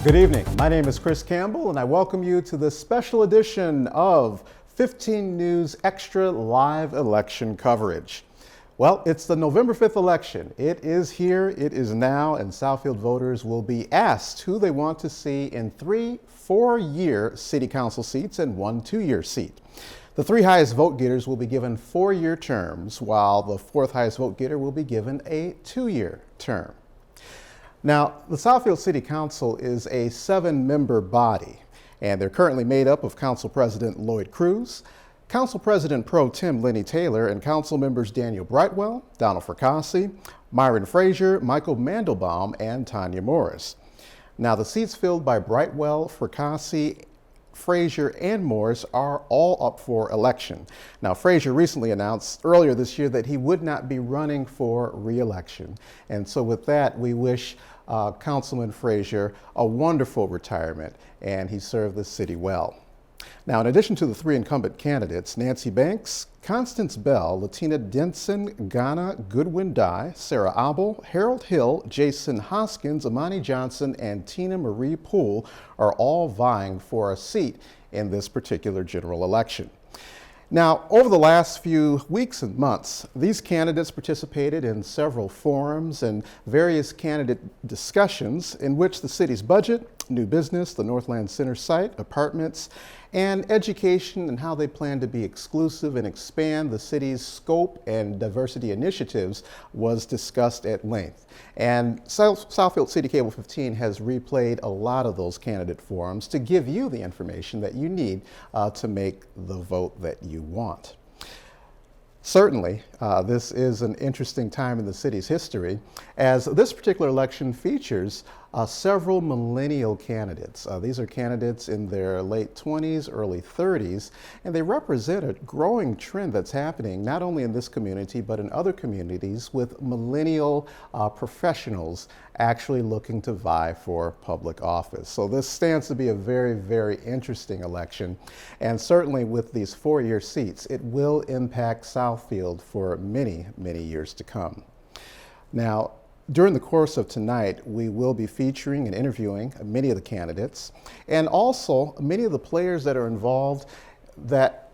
Good evening. My name is Chris Campbell, and I welcome you to this special edition of 15 News Extra Live Election Coverage. Well, it's the November 5th election. It is here, it is now, and Southfield voters will be asked who they want to see in 3 4-year city council seats and 1 2-year seat. The 3 highest vote getters will be given 4-year terms, while the 4th highest vote getter will be given a 2-year term. Now, the Southfield City Council is a 7-member body, and they're currently made up of Council President Lloyd Cruz, Council President Pro Tem Lenny Taylor, and Council members Daniel Brightwell, Donald Fracassi, Myron Frazier, Michael Mandelbaum, and Tanya Morris. Now, the seats filled by Brightwell, Fracassi, Frazier, and Morris are all up for election. Now, Frazier recently announced earlier this year that he would not be running for re-election. And so with that, we wish Councilman Frazier a wonderful retirement, and he served the city well. Now, in addition to the 3 incumbent candidates, Nancy Banks, Constance Bell, Latina Denson, Ghana Goodwin Dye, Sarah Abel, Harold Hill, Jason Hoskins, Amani Johnson, and Tina Marie Poole are all vying for a seat in this particular general election. Now, over the last few weeks and months, these candidates participated in several forums and various candidate discussions in which the city's budget, new business, the Northland Center site, apartments, and education and how they plan to be exclusive and expand the city's scope and diversity initiatives was discussed at length. And Southfield City Cable 15 has replayed a lot of those candidate forums to give you the information that you need to make the vote that you want. Certainly, this is an interesting time in the city's history, as this particular election features several millennial candidates. These are candidates in their late 20s, early 30s, and they represent a growing trend that's happening not only in this community, but in other communities with millennial professionals actually looking to vie for public office. So this stands to be a very, very interesting election. And certainly with these 4-year seats, it will impact Southfield for many, many years to come. Now, during the course of tonight, we will be featuring and interviewing many of the candidates and also many of the players that are involved that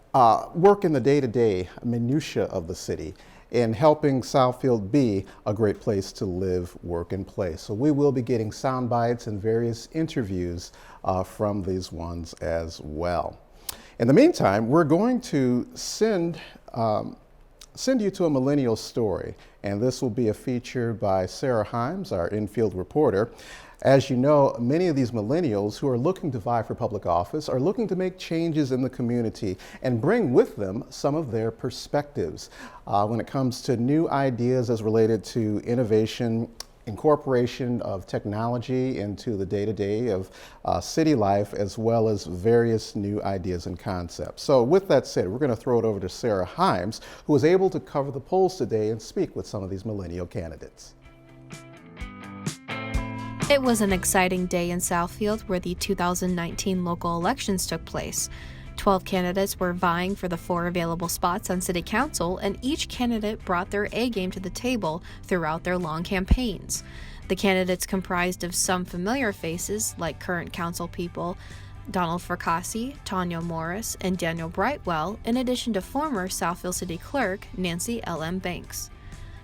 work in the day-to-day minutia of the city in helping Southfield be a great place to live, work, and play. So we will be getting sound bites and various interviews from these ones as well. In the meantime, we're going to send you to a millennial story, and this will be a feature by Sarah Himes, our infield reporter. As you know, many of these millennials who are looking to vie for public office are looking to make changes in the community and bring with them some of their perspectives when it comes to new ideas as related to innovation, incorporation of technology into the day-to-day of city life, as well as various new ideas and concepts. So with that said, we're going to throw it over to Sarah Himes, who was able to cover the polls today and speak with some of these millennial candidates. It was an exciting day in Southfield where the 2019 local elections took place. 12 candidates were vying for the 4 available spots on City Council, and each candidate brought their A-game to the table throughout their long campaigns. The candidates comprised of some familiar faces, like current council people Donald Fracassi, Tanya Morris, and Daniel Brightwell, in addition to former Southfield City Clerk Nancy L.M. Banks.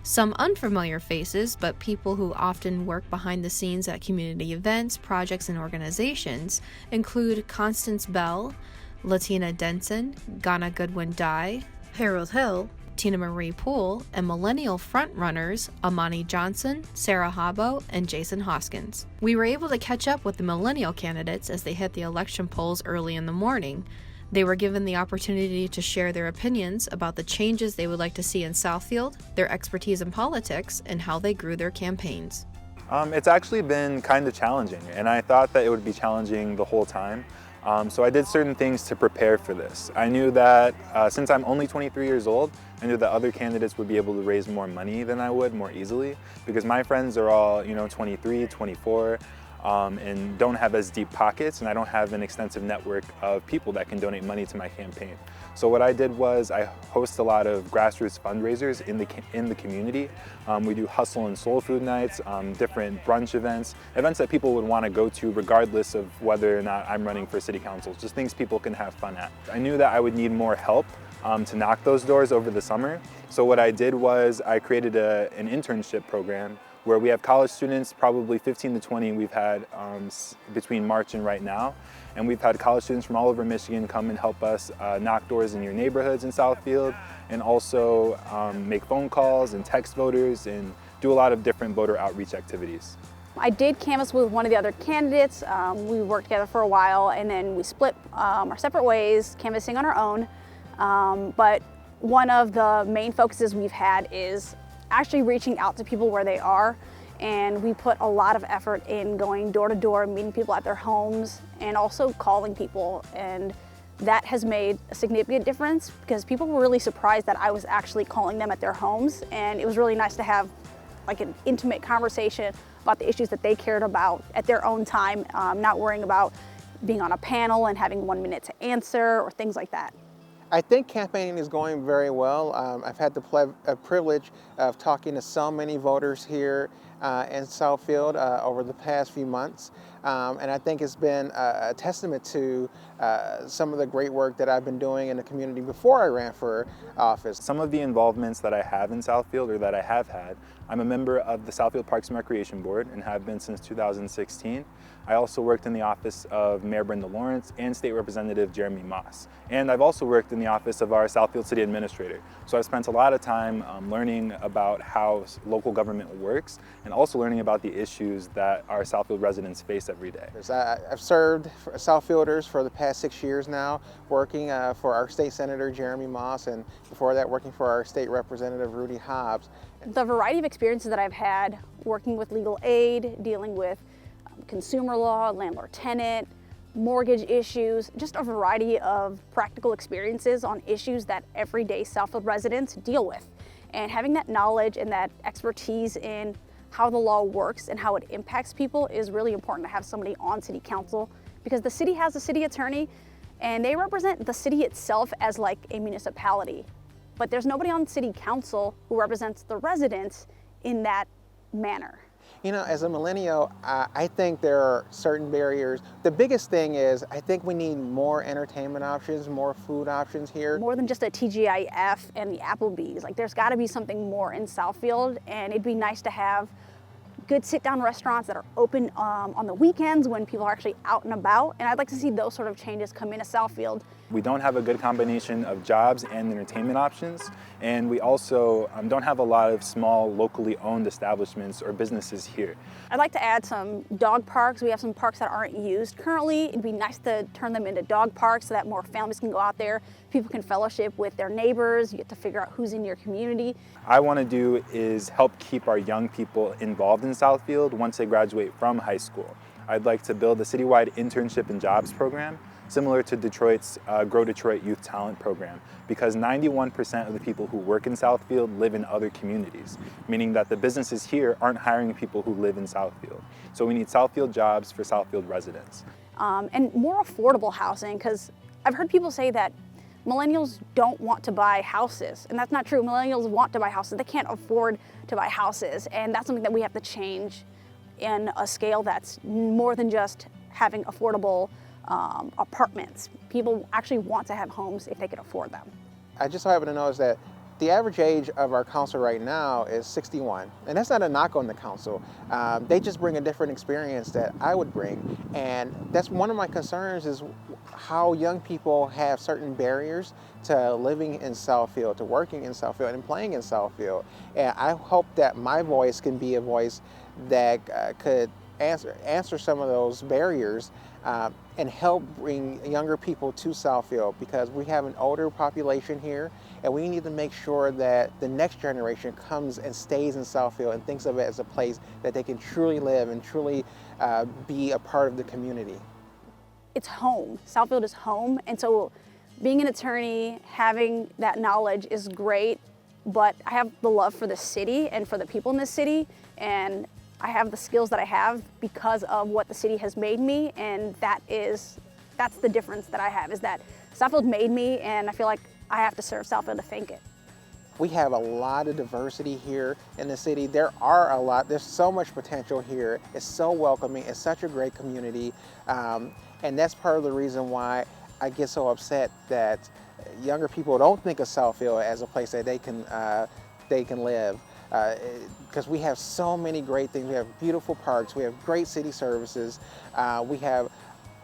Some unfamiliar faces, but people who often work behind the scenes at community events, projects, and organizations include Constance Bell, Latina Denson, Ghana Goodwin Dye, Harold Hill, Tina Marie Poole, and millennial frontrunners Amani Johnson, Sarah Habbo, and Jason Hoskins. We were able to catch up with the millennial candidates as they hit the election polls early in the morning. They were given the opportunity to share their opinions about the changes they would like to see in Southfield, their expertise in politics, and how they grew their campaigns. It's actually been kind of challenging, and I thought that it would be challenging the whole time. So I did certain things to prepare for this. I knew that since I'm only 23 years old, I knew that other candidates would be able to raise more money than I would more easily, because my friends are all, 23, 24. and don't have as deep pockets, and I don't have an extensive network of people that can donate money to my campaign. So what I did was I host a lot of grassroots fundraisers in the community. We do hustle and soul food nights, different brunch events that people would want to go to regardless of whether or not I'm running for city council, just things people can have fun at. I knew that I would need more help to knock those doors over the summer. So what I did was I created an internship program where we have college students, probably 15 to 20 we've had between March and right now. And we've had college students from all over Michigan come and help us knock doors in your neighborhoods in Southfield, and also make phone calls and text voters and do a lot of different voter outreach activities. I did canvass with one of the other candidates. We worked together for a while, and then we split our separate ways, canvassing on our own. But one of the main focuses we've had is actually reaching out to people where they are. And we put a lot of effort in going door to door, meeting people at their homes, and also calling people. And that has made a significant difference because people were really surprised that I was actually calling them at their homes. And it was really nice to have like an intimate conversation about the issues that they cared about at their own time, not worrying about being on a panel and having 1 minute to answer or things like that. I think campaigning is going very well. I've had the privilege of talking to so many voters here in Southfield over the past few months. And I think it's been a testament to some of the great work that I've been doing in the community before I ran for office. Some of the involvements that I have in Southfield, or that I have had, I'm a member of the Southfield Parks and Recreation Board and have been since 2016. I also worked in the office of Mayor Brenda Lawrence and State Representative Jeremy Moss. And I've also worked in the office of our Southfield City Administrator. So I've spent a lot of time learning about how local government works and also learning about the issues that our Southfield residents face every day. I've served Southfielders for the past 6 years now, working for our State Senator Jeremy Moss, and before that working for our State Representative Rudy Hobbs. The variety of experiences that I've had working with legal aid, dealing with consumer law, landlord-tenant, mortgage issues, just a variety of practical experiences on issues that everyday Southfield residents deal with. And having that knowledge and that expertise in how the law works and how it impacts people is really important to have somebody on city council, because the city has a city attorney and they represent the city itself as like a municipality. But there's nobody on city council who represents the residents in that manner. You know, as a millennial, I think there are certain barriers. The biggest thing is I think we need more entertainment options, more food options here. More than just a TGIF and the Applebee's. Like, there's got to be something more in Southfield, and it'd be nice to have good sit-down restaurants that are open on the weekends when people are actually out and about. And I'd like to see those sort of changes come into Southfield. We don't have a good combination of jobs and entertainment options, and we also don't have a lot of small, locally owned establishments or businesses here. I'd like to add some dog parks. We have some parks that aren't used currently. It'd be nice to turn them into dog parks so that more families can go out there. People can fellowship with their neighbors. You get to figure out who's in your community. I want to do is help keep our young people involved in Southfield once they graduate from high school. I'd like to build a citywide internship and jobs program similar to Detroit's Grow Detroit Youth Talent Program, because 91% of the people who work in Southfield live in other communities, meaning that the businesses here aren't hiring people who live in Southfield. So we need Southfield jobs for Southfield residents. And more affordable housing, because I've heard people say that millennials don't want to buy houses, and that's not true. Millennials want to buy houses. They can't afford to buy houses, and that's something that we have to change in a scale that's more than just having affordable apartments. People actually want to have homes if they can afford them. I just so happen to notice that the average age of our council right now is 61, and that's not a knock on the council. They just bring a different experience that I would bring, and that's one of my concerns is how young people have certain barriers to living in Southfield, to working in Southfield, and playing in Southfield. And I hope that my voice can be a voice that could answer some of those barriers and help bring younger people to Southfield, because we have an older population here and we need to make sure that the next generation comes and stays in Southfield and thinks of it as a place that they can truly live and truly be a part of the community. It's home. Southfield is home, and so being an attorney, having that knowledge is great, but I have the love for the city and for the people in the city, and I have the skills that I have because of what the city has made me, and that's the difference that I have, is that Southfield made me, and I feel like I have to serve Southfield to thank it. We have a lot of diversity here in the city. There's so much potential here. It's so welcoming. It's such a great community. And that's part of the reason why I get so upset that younger people don't think of Southfield as a place that they can live. Because we have so many great things. We have beautiful parks. We have great city services. We have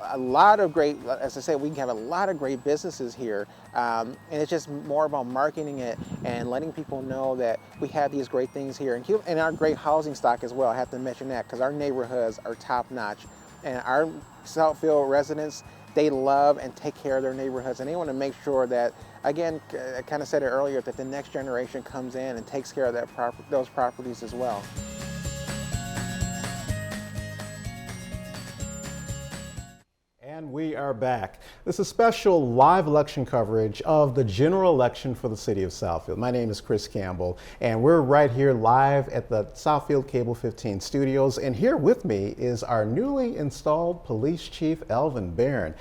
a lot of great, as I said, we have a lot of great businesses here, and it's just more about marketing it and letting people know that we have these great things here, and our great housing stock as well. I have to mention that because our neighborhoods are top notch, and our Southfield residents, they love and take care of their neighborhoods, and they want to make sure that, again, I kind of said it earlier, that the next generation comes in and takes care of those properties as well. And we are back. This is special live election coverage of the general election for the city of Southfield. My name is Chris Campbell, and we're right here live at the Southfield Cable 15 studios. And here with me is our newly installed police chief, Elvin Barron.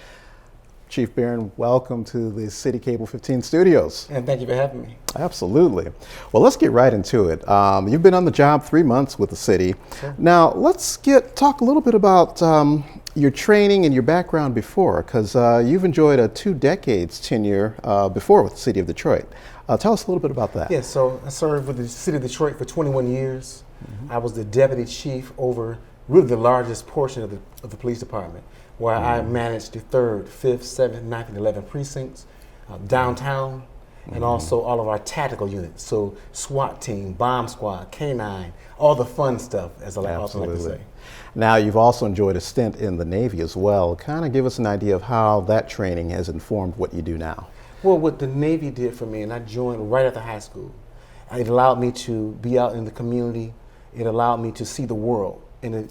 Chief Barron, welcome to the City Cable 15 studios. And thank you for having me. Absolutely. Well, let's get right into it. You've been on the job 3 months with the city. Sure. Now, let's talk a little bit about your training and your background before, because you've enjoyed a 2 decades tenure before with the city of Detroit. Tell us a little bit about that. Yeah, so I served with the city of Detroit for 21 years. Mm-hmm. I was the deputy chief over really the largest portion of the police department, where I managed the 3rd, 5th, 7th, 9th, and 11th precincts, downtown, and also all of our tactical units. So SWAT team, bomb squad, K9, all the fun stuff, as I also like to say. Now, you've also enjoyed a stint in the Navy as well. Kind of give us an idea of how that training has informed what you do now. Well, what the Navy did for me, and I joined right after high school, it allowed me to be out in the community. It allowed me to see the world and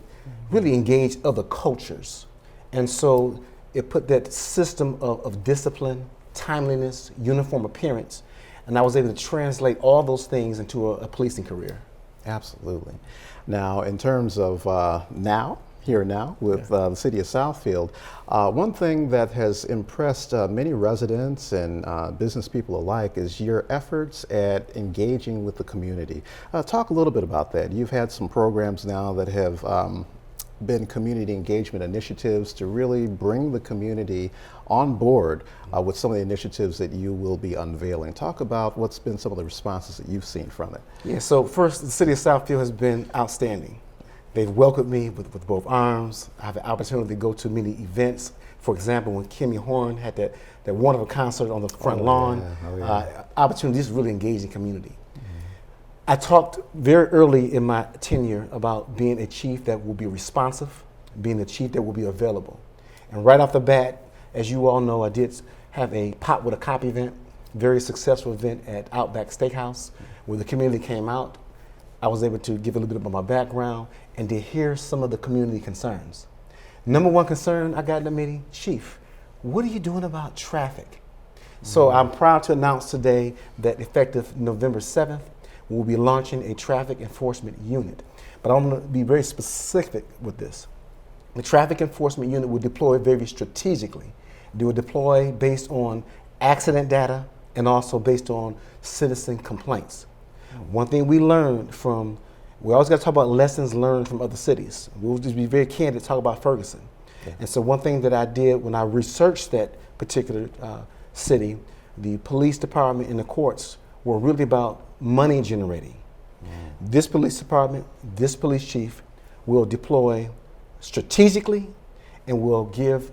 really engage other cultures. And so it put that system of discipline, timeliness, uniform appearance, and I was able to translate all those things into a policing career. Absolutely. Now, in terms of here now with the city of Southfield, one thing that has impressed many residents and business people alike is your efforts at engaging with the community. Talk a little bit about that. You've had some programs now that have been community engagement initiatives to really bring the community on board with some of the initiatives that you will be unveiling. Talk about what's been some of the responses that you've seen from it. Yeah, so first, the city of Southfield has been outstanding. They've welcomed me with both arms. I have the opportunity to go to many events. For example, when Kimmy Horn had that wonderful concert on the front lawn, opportunities to really engage the community. I talked very early in my tenure about being a chief that will be responsive, being a chief that will be available. And right off the bat, as you all know, I did have a Pop with a Cop event, very successful event at Outback Steakhouse, where the community came out. I was able to give a little bit about my background and to hear some of the community concerns. Number one concern I got in the meeting, Chief, what are you doing about traffic? So I'm proud to announce today that effective November 7th, we'll be launching a traffic enforcement unit. But I'm going to be very specific with this. The traffic enforcement unit will deploy very strategically. They will deploy based on accident data and also based on citizen complaints. One thing we learned from, we always got to talk about lessons learned from other cities. We'll just be very candid to talk about Ferguson. Okay. And so one thing that I did when I researched that particular city, the police department and the courts were really about money generating. This police department, this police chief will deploy strategically and will give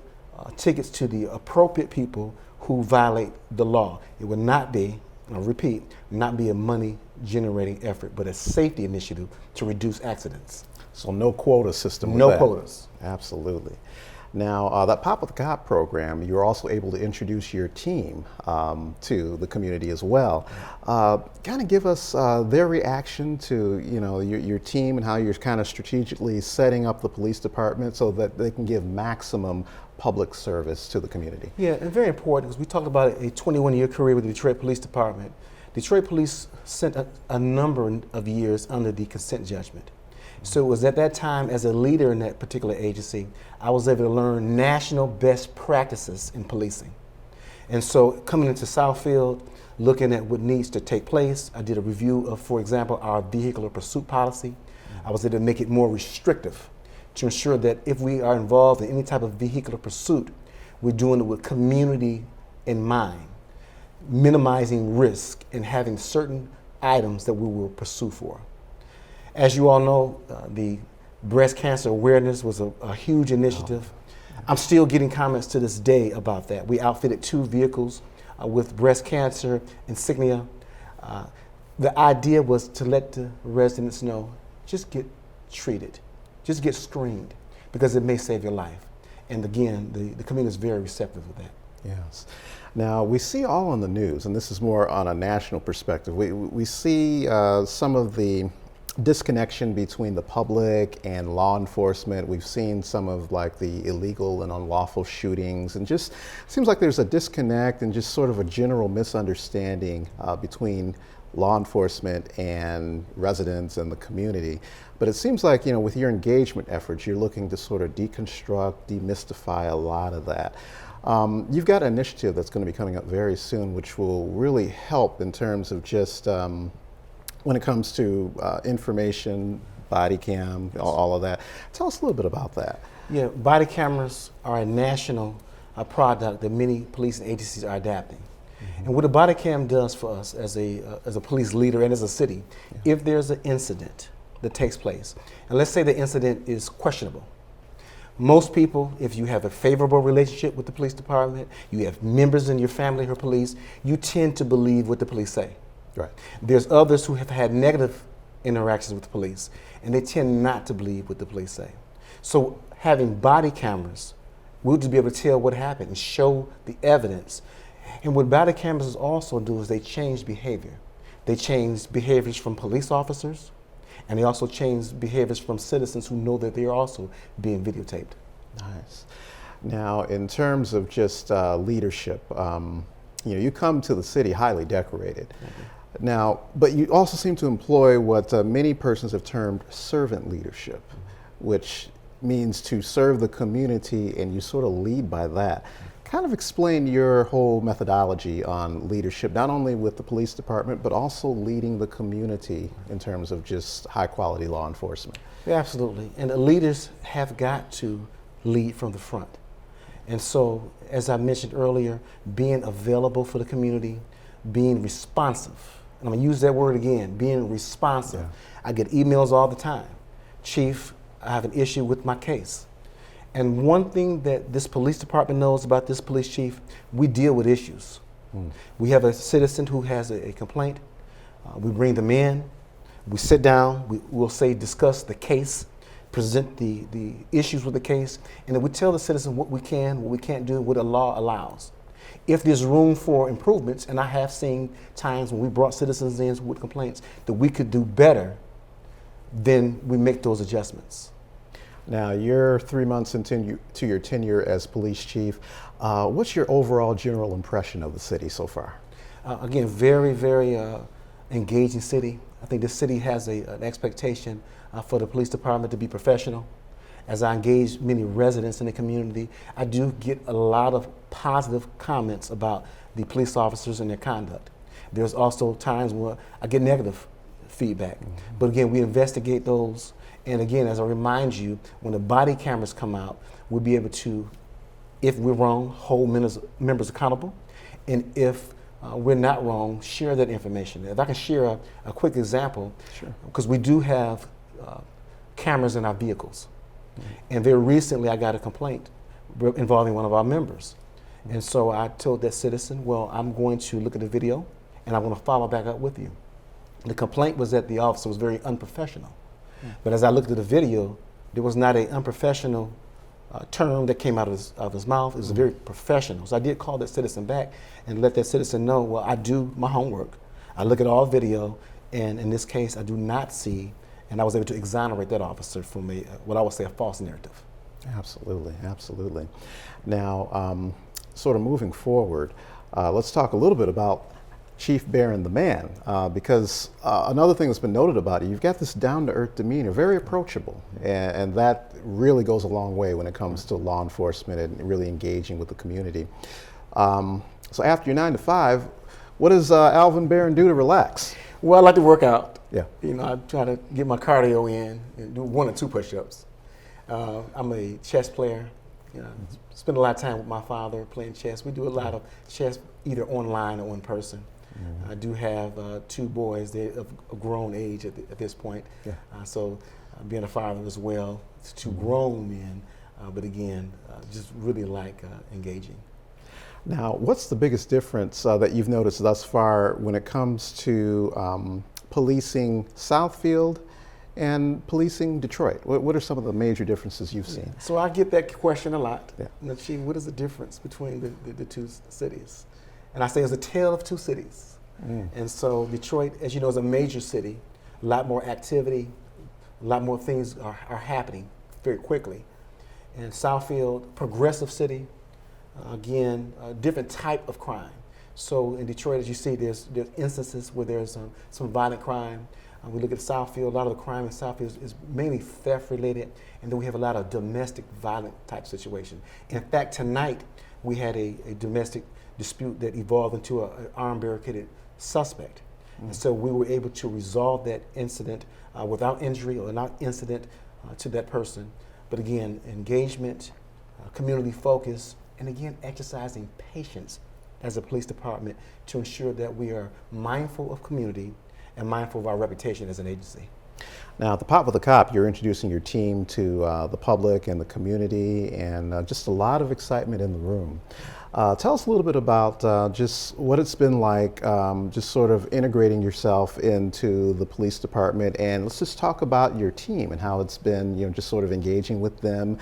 tickets to the appropriate people who violate the law. It will not be, I'll repeat, not be a money generating effort, but a safety initiative to reduce accidents. So no quota system with no that. quotas. Absolutely. Now, that Pop with the Cop program, you're also able to introduce your team to the community as well. Kind of give us their reaction to your team and how you're kind of strategically setting up the police department so that they can give maximum public service to the community. Yeah, and very important because we talked about a 21-year career with the Detroit Police Department. Detroit Police spent a number of years under the consent judgment. So it was at that time, as a leader in that particular agency, I was able to learn national best practices in policing. And so coming into Southfield, looking at what needs to take place, I did a review of, for example, our vehicular pursuit policy. I was able to make it more restrictive to ensure that if we are involved in any type of vehicular pursuit, we're doing it with community in mind, minimizing risk and having certain items that we will pursue for. As you all know, the breast cancer awareness was a huge initiative. I'm still getting comments to this day about that. We outfitted 2 vehicles with breast cancer insignia. The idea was to let the residents know, just get treated, just get screened, because it may save your life. And again, the community is very receptive with that. Yes. Now, we see all on the news, and this is more on a national perspective, we see some of the disconnection between the public and law enforcement. We've seen some of like the illegal and unlawful shootings, and just seems like there's a disconnect and just sort of a general misunderstanding between law enforcement and residents and the community. But it seems like, you know, with your engagement efforts, you're looking to sort of deconstruct, demystify a lot of that. You've got an initiative that's going to be coming up very soon, which will really help in terms of just when it comes to information, body cam, all of that. Tell us a little bit about that. Yeah, body cameras are a national product that many police agencies are adapting. And what a body cam does for us as a police leader and as a city, if there's an incident that takes place, and let's say the incident is questionable. Most people, if you have a favorable relationship with the police department, you have members in your family who are police, you tend to believe what the police say. Right. There's others who have had negative interactions with the police, and they tend not to believe what the police say. So having body cameras, we'll just be able to tell what happened and show the evidence. And what body cameras also do is they change behavior. They change behaviors from police officers, and they also change behaviors from citizens who know that they are also being videotaped. Nice. Now, in terms of just leadership, you know, you come to the city highly decorated. Now, but you also seem to employ what many persons have termed servant leadership, which means to serve the community, and you sort of lead by that. Kind of explain your whole methodology on leadership, not only with the police department, but also leading the community in terms of just high quality law enforcement. Yeah, absolutely. And the leaders have got to lead from the front. And so, as I mentioned earlier, being available for the community, being responsive. And I'm gonna use that word again, being responsive. Yeah. I get emails all the time. Chief, I have an issue with my case. And one thing that this police department knows about this police chief, we deal with issues. We have a citizen who has a complaint. We bring them in, we sit down, we'll say discuss the case, present the issues with the case, and then we tell the citizen what we can, what we can't do, what the law allows. If there's room for improvements, and I have seen times when we brought citizens in with complaints that we could do better, then we make those adjustments. Now, you're 3 months into your tenure as police chief. What's your overall general impression of the city so far? Again, very, very engaging city. I think the city has an expectation for the police department to be professional. As I engage many residents in the community, I do get a lot of positive comments about the police officers and their conduct. There's also times where I get negative feedback. But again, we investigate those. And again, as I remind you, when the body cameras come out, we'll be able to, if we're wrong, hold members accountable. And if we're not wrong, share that information. If I can share a quick example, because we do have cameras in our vehicles. And very recently, I got a complaint involving one of our members. And so I told that citizen, well, I'm going to look at the video, and I'm going to follow back up with you. The complaint was that the officer was very unprofessional. But as I looked at the video, there was not an unprofessional term that came out of his mouth. It was very professional. So I did call that citizen back and let that citizen know, well, I do my homework. I look at all video, and in this case, I do not see, and I was able to exonerate that officer from what I would say a false narrative. Absolutely, absolutely. Now, sort of moving forward, let's talk a little bit about Chief Barron the man, because another thing that's been noted about you, you've got this down-to-earth demeanor, very approachable, and that really goes a long way when it comes to law enforcement and really engaging with the community. So after your 9 to 5, what does Alvin Barron do to relax? Well, I like to work out. Yeah. You know, I try to get my cardio in and do 1 or 2 push-ups. I'm a chess player. You know, spend a lot of time with my father playing chess. We do a lot of chess either online or in person. I do have 2 boys. They're of a grown age at this point. Yeah. So being a father as well, it's 2 grown men, but again, just really like engaging. Now, what's the biggest difference that you've noticed thus far when it comes to policing Southfield and policing Detroit? What are some of the major differences you've seen? So I get that question a lot. Yeah. You know, Chief, what is the difference between the 2 cities? And I say it's a tale of 2 cities. And so Detroit, as you know, is a major city. A lot more activity, a lot more things are happening very quickly. And Southfield, progressive city, again, a different type of crime. So in Detroit, as you see, there's instances where there's some violent crime. We look at Southfield, a lot of the crime in Southfield is mainly theft related, and then we have a lot of domestic violent type situation. In fact, tonight we had a domestic dispute that evolved into an armed barricaded suspect. And so we were able to resolve that incident without injury or not incident to that person. But again, engagement, community focus, and again, exercising patience as a police department to ensure that we are mindful of community and mindful of our reputation as an agency. Now, at the Pop with the Cop, you're introducing your team to the public and the community, and just a lot of excitement in the room. Tell us a little bit about just what it's been like, just sort of integrating yourself into the police department, and let's just talk about your team and how it's been, just sort of engaging with them.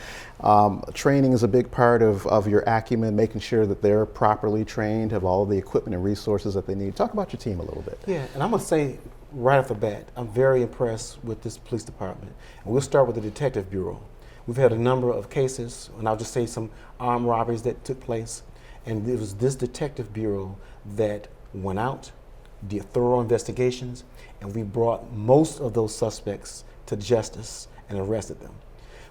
Training is a big part of your acumen, making sure that they're properly trained, have all the equipment and resources that they need. Talk about your team a little bit. Yeah, and I'm gonna say right off the bat, I'm very impressed with this police department. And we'll start with the Detective Bureau. We've had a number of cases, and I'll just say some armed robberies that took place. And it was this Detective Bureau that went out, did thorough investigations, and we brought most of those suspects to justice and arrested them.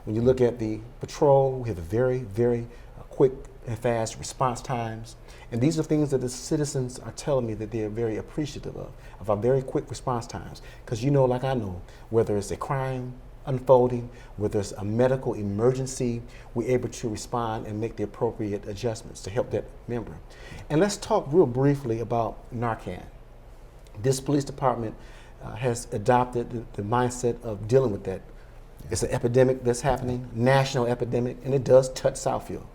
When you look at the patrol, we have a very, very quick and fast response times. And these are things that the citizens are telling me that they are very appreciative of our very quick response times. Because like I know, whether it's a crime unfolding, whether it's a medical emergency, we're able to respond and make the appropriate adjustments to help that member. And let's talk real briefly about Narcan. This police department has adopted the mindset of dealing with that. It's an epidemic that's happening, national epidemic, and it does touch Southfield.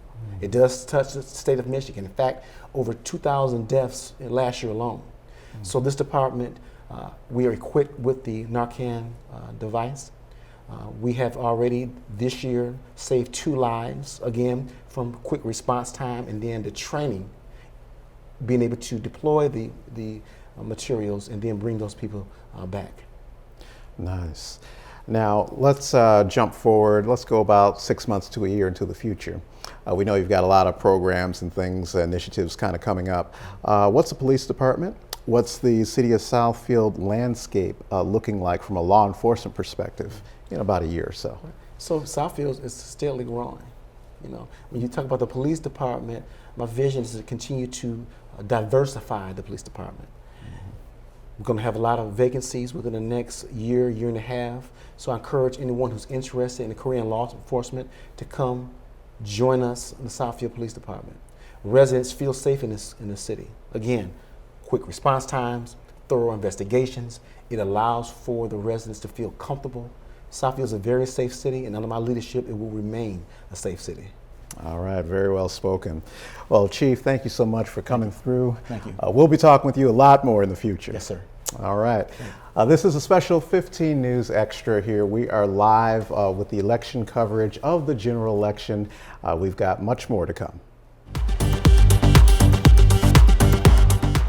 It does touch the state of Michigan. In fact, over 2,000 deaths last year alone. So this department, we are equipped with the Narcan device. We have already this year saved 2 lives, again, from quick response time and then the training, being able to deploy the materials and then bring those people back. Nice. Now, let's jump forward. Let's go about 6 months to a year into the future. We know you've got a lot of programs and things, initiatives kind of coming up. What's the police department? What's the city of Southfield landscape looking like from a law enforcement perspective in about a year or so? So Southfield is steadily growing. When you talk about the police department, my vision is to continue to diversify the police department. We're going to have a lot of vacancies within the next year and a half. So I encourage anyone who's interested in a career in law enforcement to come join us in the Southfield Police Department. Residents feel safe in this city. Again, quick response times, thorough investigations. It allows for the residents to feel comfortable. Southfield is a very safe city, and under my leadership, it will remain a safe city. All right, very well spoken. Well, Chief, thank you so much for coming through. Thank you. We'll be talking with you a lot more in the future. Yes, sir. All right. This is a special 15 News Extra here. We are live with the election coverage of the general election. We've got much more to come.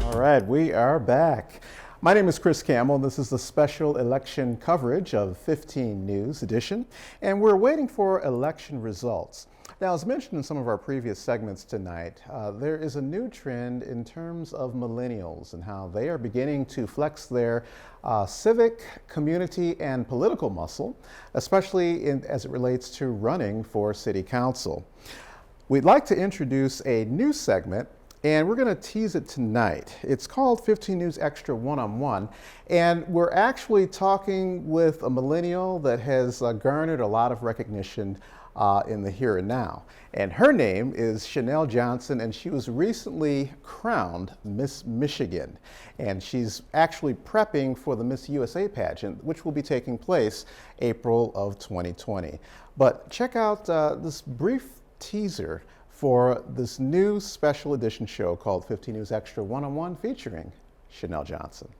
All right, we are back. My name is Chris Campbell, and this is the special election coverage of 15 News edition, and we're waiting for election results. Now, as mentioned in some of our previous segments tonight, there is a new trend in terms of millennials and how they are beginning to flex their civic, community, and political muscle, especially as it relates to running for city council. We'd like to introduce a new segment, and we're going to tease it tonight. It's called 15 News Extra One-on-One, and we're actually talking with a millennial that has garnered a lot of recognition in the here and now. And her name is Chanel Johnson, and she was recently crowned Miss Michigan. And she's actually prepping for the Miss USA pageant, which will be taking place April of 2020. But check out this brief teaser for this new special edition show called 15 News Extra One-on-One featuring Chanel Johnson.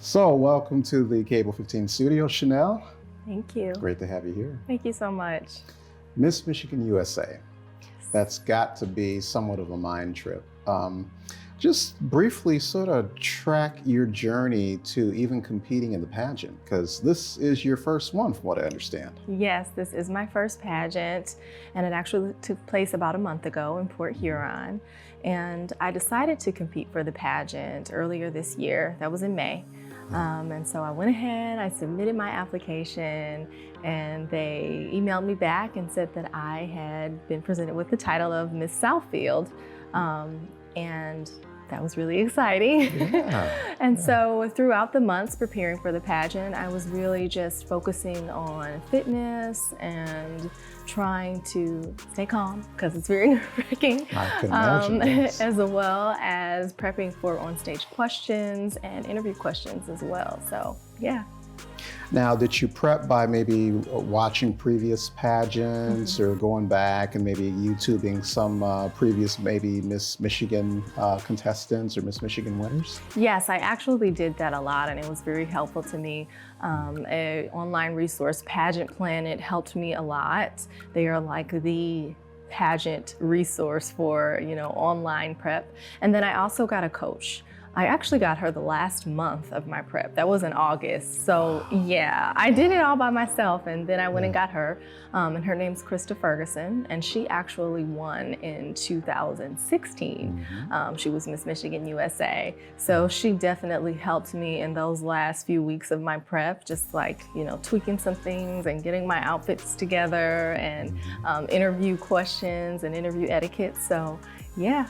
So, welcome to the Cable 15 studio, Chanel. Thank you. Great to have you here. Thank you so much. Miss Michigan USA. That's got to be somewhat of a mind trip. Just briefly sort of track your journey to even competing in the pageant, because this is your first one from what I understand. Yes, this is my first pageant, and it actually took place about a month ago in Port Huron. And I decided to compete for the pageant earlier this year. That was in May. And so I went ahead, I submitted my application, and they emailed me back and said that I had been presented with the title of Miss Southfield. And that was really exciting. Yeah. And so throughout the months preparing for the pageant, I was really just focusing on fitness and trying to stay calm because it's very nerve-wracking. I can imagine. Yes. As well as prepping for on-stage questions and interview questions as well. So, yeah. Now, did you prep by maybe watching previous pageants or going back and maybe YouTubing some previous maybe Miss Michigan contestants or Miss Michigan winners? Yes, I actually did that a lot, and it was very helpful to me. An online resource, Pageant Planet, helped me a lot. They are like the pageant resource for, online prep. And then I also got a coach. I actually got her the last month of my prep. That was in August. So yeah, I did it all by myself, and then I went and got her. And her name's Krista Ferguson, and she actually won in 2016. She was Miss Michigan USA. So she definitely helped me in those last few weeks of my prep, just like, tweaking some things and getting my outfits together and interview questions and interview etiquette. So yeah.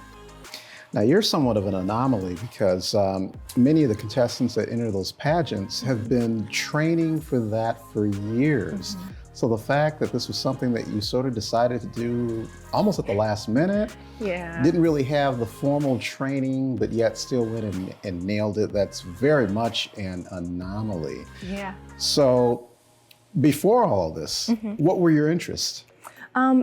Now, you're somewhat of an anomaly because many of the contestants that enter those pageants have been training for that for years. So the fact that this was something that you sort of decided to do almost at the last minute, didn't really have the formal training, but yet still went and nailed it, that's very much an anomaly. Yeah. So before all this, what were your interests?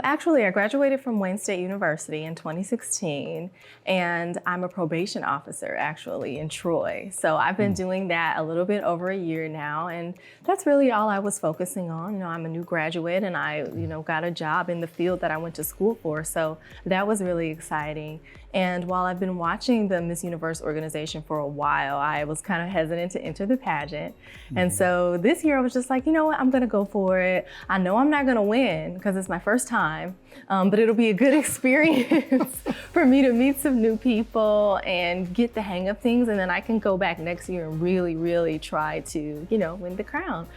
Actually, I graduated from Wayne State University in 2016, and I'm a probation officer actually in Troy. So I've been doing that a little bit over a year now, and that's really all I was focusing on. I'm a new graduate, and I, got a job in the field that I went to school for. So that was really exciting. And while I've been watching the Miss Universe organization for a while, I was kind of hesitant to enter the pageant. And so this year I was just like, you know what, I'm gonna go for it. I know I'm not gonna win because it's my first time, but it'll be a good experience for me to meet some new people and get the hang of things. And then I can go back next year and really, really try to, win the crown.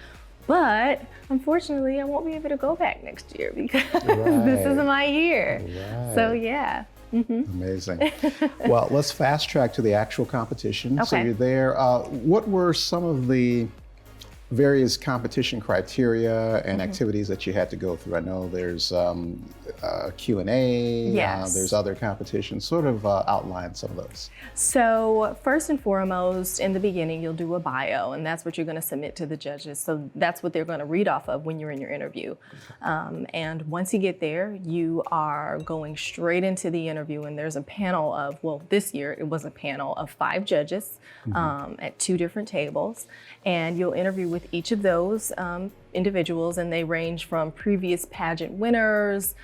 But unfortunately, I won't be able to go back next year because this is my year. So yeah. Amazing. Well, let's fast track to the actual competition. Okay. So you're there. What were some of the various competition criteria and activities that you had to go through? I know there's Q&A, Yes. there's other competitions. Sort of outline some of those. So first and foremost, in the beginning, you'll do a bio, and that's what you're going to submit to the judges. So that's what they're going to read off of when you're in your interview. And once you get there, you are going straight into the interview, and there's a panel of, well, this year it was a panel of 5 judges at 2 different tables, and you'll interview with each of those individuals, and they range from previous pageant winners,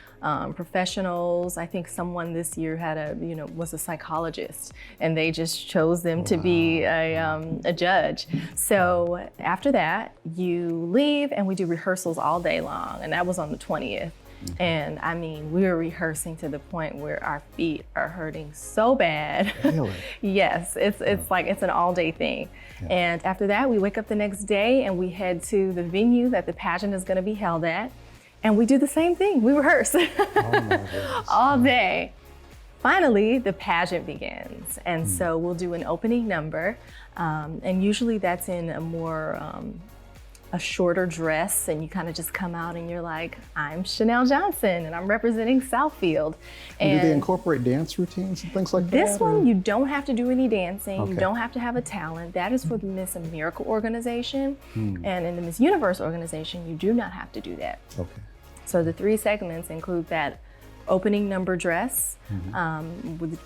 professionals. I think someone this year had was a psychologist, and they just chose them to be a judge. So after that, you leave, and we do rehearsals all day long, and that was on the 20th. And I mean, we were rehearsing to the point where our feet are hurting so bad. Really? Yes, it's like it's an all-day thing. Yeah. And after that, we wake up the next day and we head to the venue that the pageant is going to be held at, and we do the same thing. We rehearse all day. Finally, the pageant begins, and so we'll do an opening number, and usually that's in a more a shorter dress, and you kind of just come out and you're like, I'm Chanel Johnson and I'm representing Southfield. And do they incorporate dance routines and things like that? This one, you don't have to do any dancing. Okay. You don't have to have a talent. That is for the Miss America organization. And in the Miss Universe organization, you do not have to do that. Okay. So the 3 segments include that opening number dress,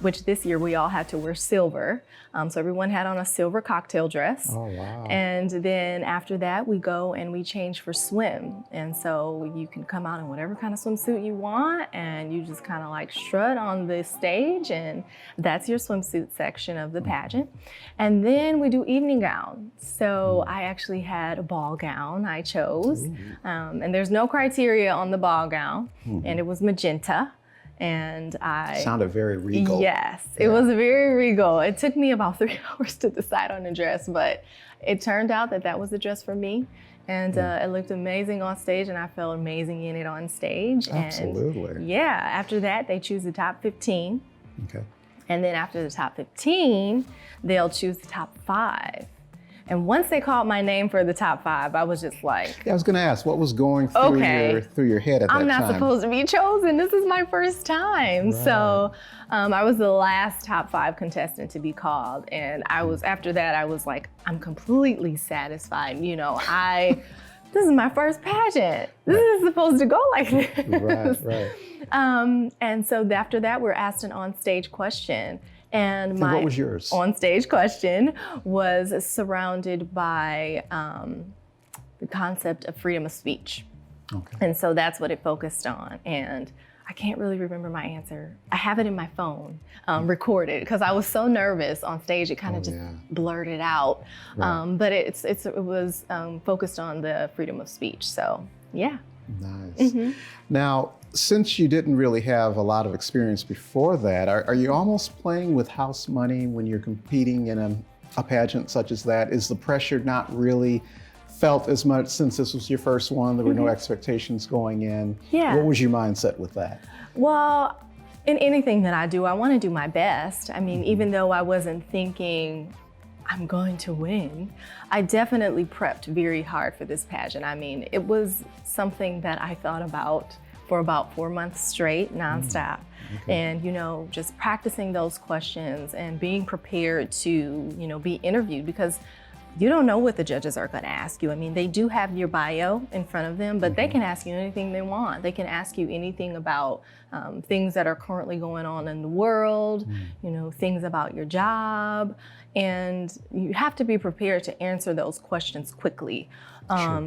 which this year we all had to wear silver. So everyone had on a silver cocktail dress. Oh, wow. And then after that, we go and we change for swim. And so you can come out in whatever kind of swimsuit you want, and you just kind of like strut on the stage, and that's your swimsuit section of the pageant. And then we do evening gown. So I actually had a ball gown I chose, and there's no criteria on the ball gown, and it was magenta. And I sounded very regal. Yes, it was very regal. It took me about 3 hours to decide on a dress, but it turned out that that was the dress for me. And it looked amazing on stage, and I felt amazing in it on stage. Absolutely. And yeah, after that, they choose the top 15. Okay. And then after the top 15, they'll choose the top 5. And once they called my name for the top 5, I was just like, Yeah, I was going to ask, what was going through your head at that time? I'm not supposed to be chosen. This is my first time. Right. So I was the last top 5 contestant to be called. And after that, I was like, I'm completely satisfied. This is my first pageant. This is supposed to go like this. Right. And so after that, we're asked an on-stage question. And what was yours? On-stage question was surrounded by the concept of freedom of speech. Okay. And so that's what it focused on. And I can't really remember my answer. I have it in my phone, recorded, because I was so nervous on stage. It kind of just blurted out. Right. But it was focused on the freedom of speech. So yeah. Nice. Now, since you didn't really have a lot of experience before that, are you almost playing with house money when you're competing in a pageant such as that? Is the pressure not really felt as much since this was your first one? There were no expectations going in. Yeah. What was your mindset with that? Well, in anything that I do, I want to do my best. I mean, even though I wasn't thinking I'm going to win, I definitely prepped very hard for this pageant. I mean, it was something that I thought about for about 4 months straight, nonstop. Okay. And, just practicing those questions and being prepared to, be interviewed, because you don't know what the judges are going to ask you. I mean, they do have your bio in front of them, but they can ask you anything they want. They can ask you anything about things that are currently going on in the world, things about your job. And you have to be prepared to answer those questions quickly.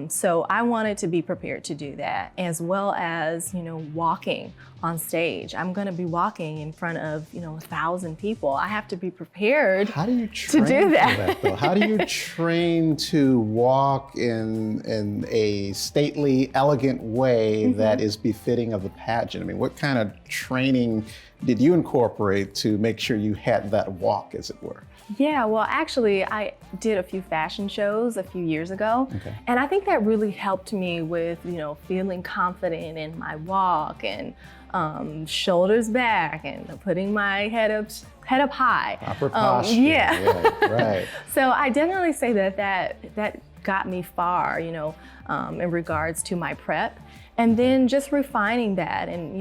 So I wanted to be prepared to do that, as well as, walking on stage. I'm going to be walking in front of, 1,000 people. I have to be prepared How do you train to do for that. though? How do you train to walk in a stately, elegant way that is befitting of the pageant? I mean, what kind of training did you incorporate to make sure you had that walk, as it were? Yeah, well, actually, I did a few fashion shows a few years ago. Okay. And I think that really helped me with, feeling confident in my walk and shoulders back and putting my head up high. Proper posture. Yeah. Right. So I definitely say that got me far, in regards to my prep. And then just refining that and,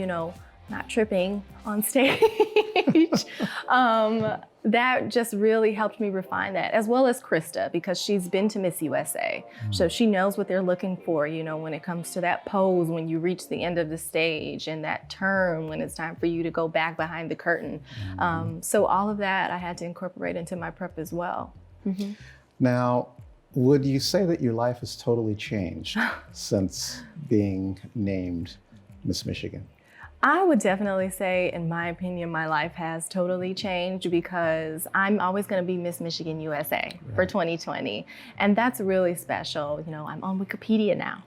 not tripping on stage. That just really helped me refine that, as well as Krista, because she's been to Miss USA. So she knows what they're looking for, when it comes to that pose when you reach the end of the stage, and that turn when it's time for you to go back behind the curtain. So all of that I had to incorporate into my prep as well. Now, would you say that your life has totally changed since being named Miss Michigan? I would definitely say, in my opinion, my life has totally changed, because I'm always going to be Miss Michigan USA for 2020. And that's really special. I'm on Wikipedia now.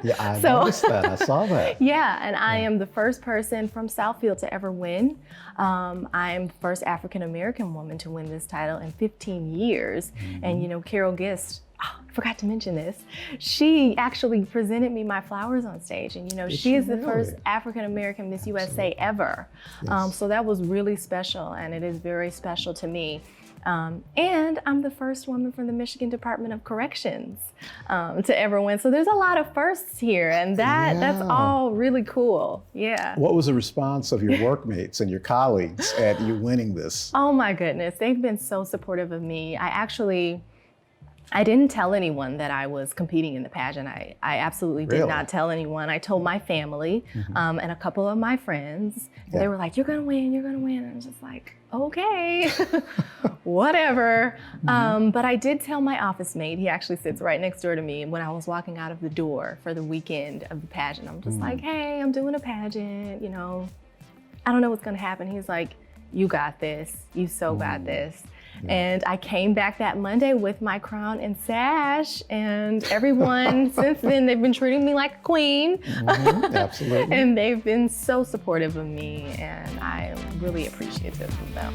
Yeah, I noticed that. I saw that. Yeah, and I am the first person from Southfield to ever win. I'm the first African-American woman to win this title in 15 years. And, Carol Gist, I forgot to mention this. She actually presented me my flowers on stage, and she is the first African-American Miss USA ever. Yes. So that was really special, and it is very special to me. And I'm the first woman from the Michigan Department of Corrections to ever win. So there's a lot of firsts here, and that's all really cool. Yeah. What was the response of your workmates and your colleagues at you winning this? Oh my goodness, they've been so supportive of me. I didn't tell anyone that I was competing in the pageant. I absolutely did not tell anyone. I told my family and a couple of my friends. And they were like, "You're gonna win, you're gonna win." And I was just like, okay, whatever. But I did tell my office mate. He actually sits right next door to me. And when I was walking out of the door for the weekend of the pageant, I'm just like, "Hey, I'm doing a pageant, I don't know what's gonna happen." He's like, "You got this. You so got this." And I came back that Monday with my crown and sash, and everyone since then, they've been treating me like a queen. Absolutely. And they've been so supportive of me, and I am really appreciative of them.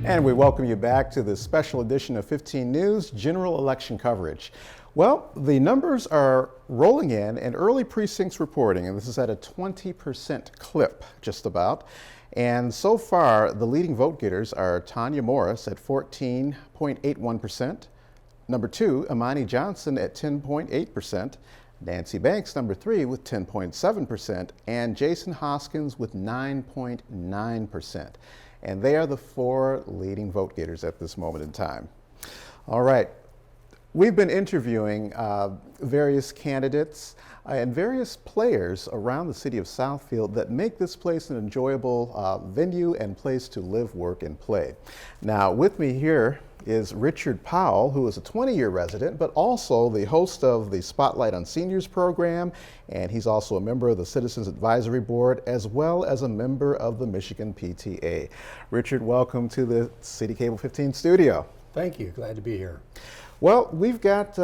And we welcome you back to this special edition of 15 News General Election Coverage. Well, the numbers are rolling in and early precincts reporting, and this is at a 20% clip, just about. And so far, the leading vote getters are Tanya Morris at 14.81%, number 2, Imani Johnson at 10.8%, Nancy Banks, number 3, with 10.7%, and Jason Hoskins with 9.9%. And they are the 4 leading vote getters at this moment in time. All right. We've been interviewing various candidates and various players around the city of Southfield that make this place an enjoyable venue and place to live, work, and play. Now, with me here is Richard Powell, who is a 20-year resident, but also the host of the Spotlight on Seniors program, and he's also a member of the Citizens Advisory Board, as well as a member of the Michigan PTA. Richard, welcome to the City Cable 15 studio. Thank you. Glad to be here. Well, we've got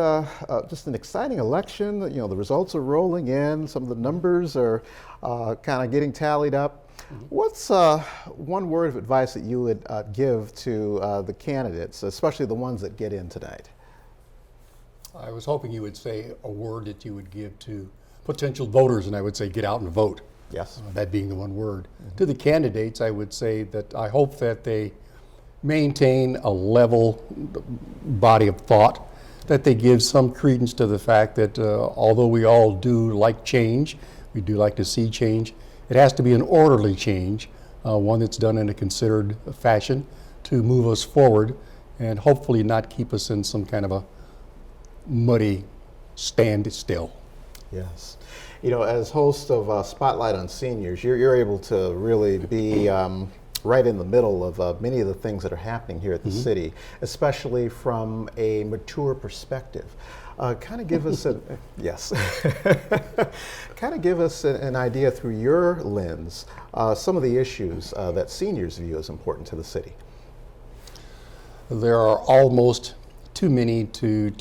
just an exciting election. The results are rolling in. Some of the numbers are kind of getting tallied up. What's one word of advice that you would give to the candidates, especially the ones that get in tonight? I was hoping you would say a word that you would give to potential voters, and I would say get out and vote. Yes. That being the one word. To the candidates, I would say that I hope that they maintain a level body of thought, that they give some credence to the fact that although we all do like change, we do like to see change, it has to be an orderly change, one that's done in a considered fashion to move us forward and hopefully not keep us in some kind of a muddy standstill. Yes. As host of Spotlight on Seniors, you're able to really be right in the middle of many of the things that are happening here at the city, especially from a mature perspective. Kind of give us kind of give us an idea through your lens, some of the issues that seniors view as important to the city. There are almost too many to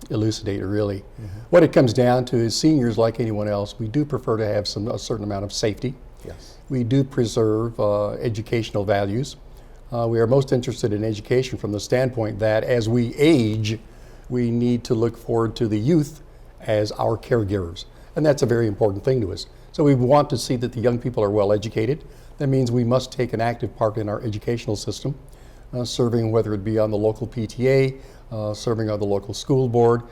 elucidate, really. What it comes down to is seniors, like anyone else, we do prefer to have a certain amount of safety. Yes. We do preserve educational values. We are most interested in education from the standpoint that as we age, we need to look forward to the youth as our caregivers. And that's a very important thing to us. So we want to see that the young people are well educated. That means we must take an active part in our educational system, serving whether it be on the local PTA, serving on the local school board,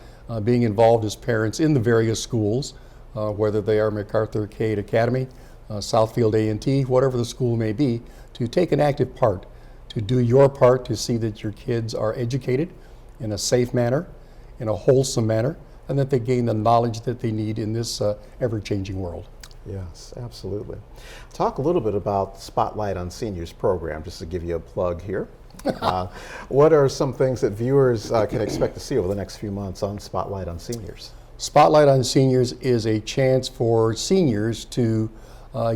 being involved as parents in the various schools, whether they are MacArthur Cade Academy, Southfield A&T, whatever the school may be, to take an active part, to do your part to see that your kids are educated in a safe manner, in a wholesome manner, and that they gain the knowledge that they need in this ever-changing world. Yes, absolutely. Talk a little bit about Spotlight on Seniors program, just to give you a plug here. What are some things that viewers can expect to see over the next few months on Spotlight on Seniors? Spotlight on Seniors is a chance for seniors to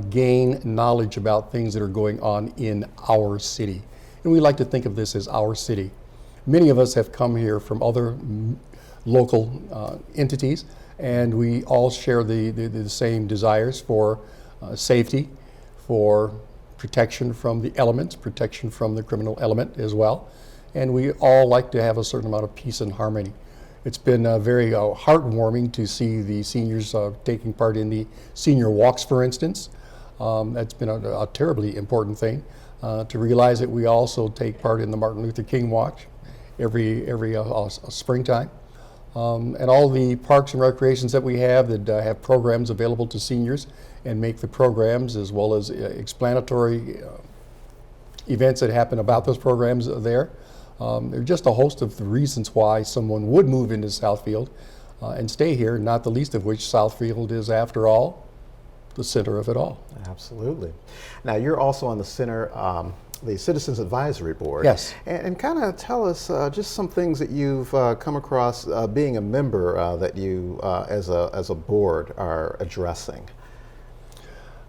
gain knowledge about things that are going on in our city. And we like to think of this as our city. Many of us have come here from other local entities, and we all share the same desires for safety, for protection from the elements, protection from the criminal element as well. And we all like to have a certain amount of peace and harmony. It's been very heartwarming to see the seniors taking part in the senior walks, for instance. That's been a terribly important thing. To realize that we also take part in the Martin Luther King Walk every springtime. And all the parks and recreations that we have that have programs available to seniors, and make the programs as well as explanatory events that happen about those programs there. There are just a host of the reasons why someone would move into Southfield and stay here, not the least of which Southfield is, after all, the center of it all. Absolutely. Now, you're also on the center, the Citizens Advisory Board. Yes. And kind of tell us just some things that you've come across being a member that you, as a board, are addressing.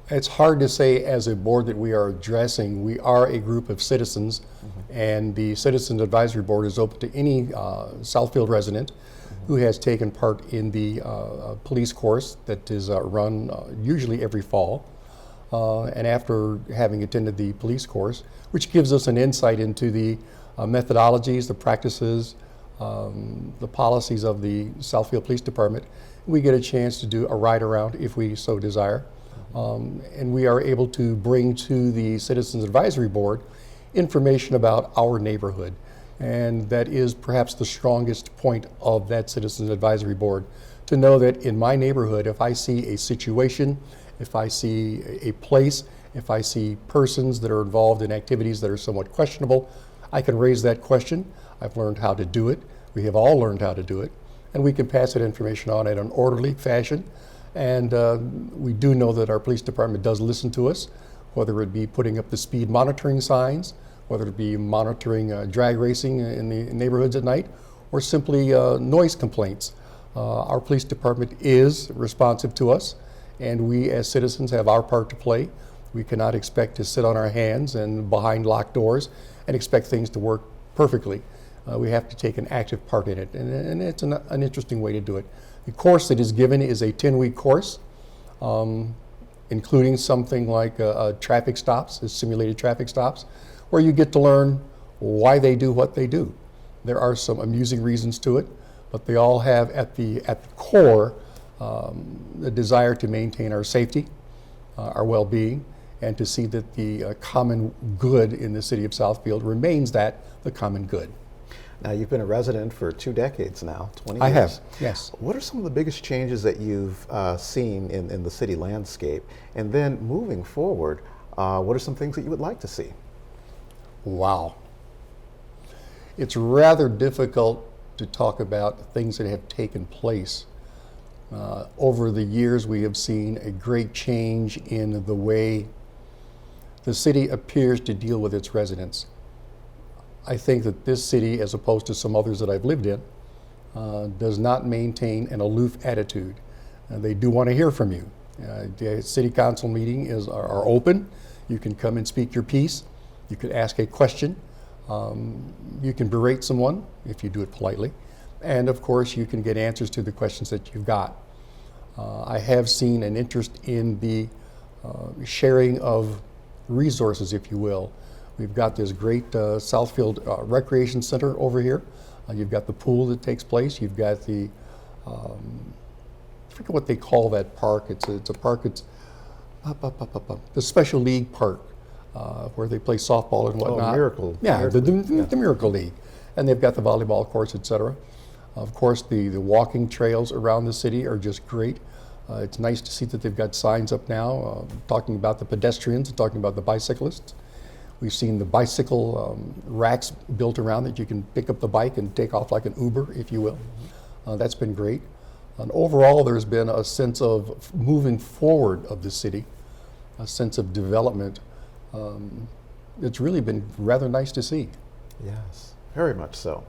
It's hard to say as a board that we are addressing. We are a group of citizens, and the Citizens Advisory Board is open to any Southfield resident who has taken part in the police course that is run usually every fall. And after having attended the police course, which gives us an insight into the methodologies, the practices, the policies of the Southfield Police Department, we get a chance to do a ride around if we so desire. And we are able to bring to the Citizens Advisory Board information about our neighborhood. And that is perhaps the strongest point of that Citizens Advisory Board, to know that in my neighborhood, if I see a situation, if I see a place, if I see persons that are involved in activities that are somewhat questionable, I can raise that question. I've learned how to do it. We have all learned how to do it. And we can pass that information on in an orderly fashion. And we do know that our police department does listen to us, whether it be putting up the speed monitoring signs, whether it be monitoring drag racing in the neighborhoods at night, or simply noise complaints. Our police department is responsive to us, and we as citizens have our part to play. We cannot expect to sit on our hands and behind locked doors and expect things to work perfectly. We have to take an active part in it, and it's an interesting way to do it. The course that is given is a 10-week course, including something like traffic stops, simulated traffic stops, where you get to learn why they do what they do. There are some amusing reasons to it, but they all have at the core the desire to maintain our safety, our well-being, and to see that the common good in the city of Southfield remains the common good. Now, you've been a resident for 2 decades now, 20 years. I have, yes. What are some of the biggest changes that you've seen in the city landscape? And then moving forward, what are some things that you would like to see? Wow. It's rather difficult to talk about things that have taken place. Over the years, we have seen a great change in the way the city appears to deal with its residents. I think that this city, as opposed to some others that I've lived in, does not maintain an aloof attitude. They do want to hear from you. The city council meeting are open. You can come and speak your piece. You can ask a question. You can berate someone if you do it politely. And of course, you can get answers to the questions that you've got. I have seen an interest in the sharing of resources, if you will. We've got this great Southfield Recreation Center over here. You've got the pool that takes place. You've got the forget what they call that park. It's a park. It's the Special League Park, where they play softball and whatnot. Miracle. Yeah, the Miracle League, and they've got the volleyball courts, etc. Of course, the walking trails around the city are just great. It's nice to see that they've got signs up now talking about the pedestrians and talking about the bicyclists. We've seen the bicycle racks built around that you can pick up the bike and take off like an Uber, if you will. That's been great. And overall, there's been a sense of moving forward of the city, a sense of development. It's really been rather nice to see. Yes, very much so.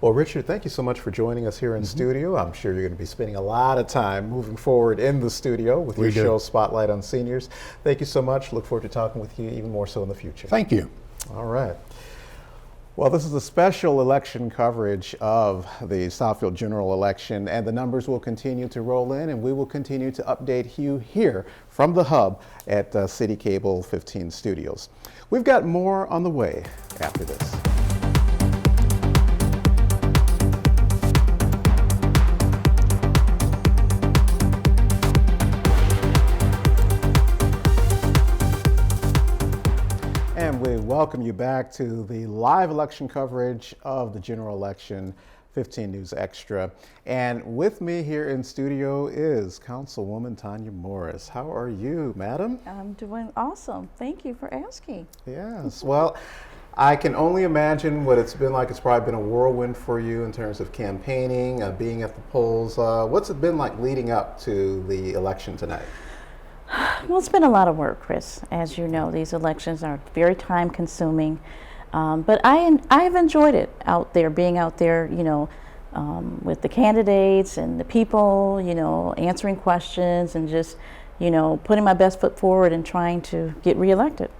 Well, Richard, thank you so much for joining us here in studio. I'm sure you're going to be spending a lot of time moving forward in the studio with your show, Spotlight on Seniors. Thank you so much. Look forward to talking with you even more so in the future. Thank you. All right. Well, this is a special election coverage of the Southfield general election, and the numbers will continue to roll in, and we will continue to update you here from the hub at City Cable 15 Studios. We've got more on the way after this. And we welcome you back to the live election coverage of the general election, 15 News Extra. And with me here in studio is Councilwoman Tanya Morris. How are you, madam? I'm doing awesome. Thank you for asking. Yes, well, I can only imagine what it's been like. It's probably been a whirlwind for you in terms of campaigning, being at the polls. What's it been like leading up to the election tonight? Well, it's been a lot of work, Chris. As you know, these elections are very time consuming, but I've enjoyed it out there, being out there, you know, with the candidates and the people, you know, answering questions and just, you know, putting my best foot forward and trying to get reelected.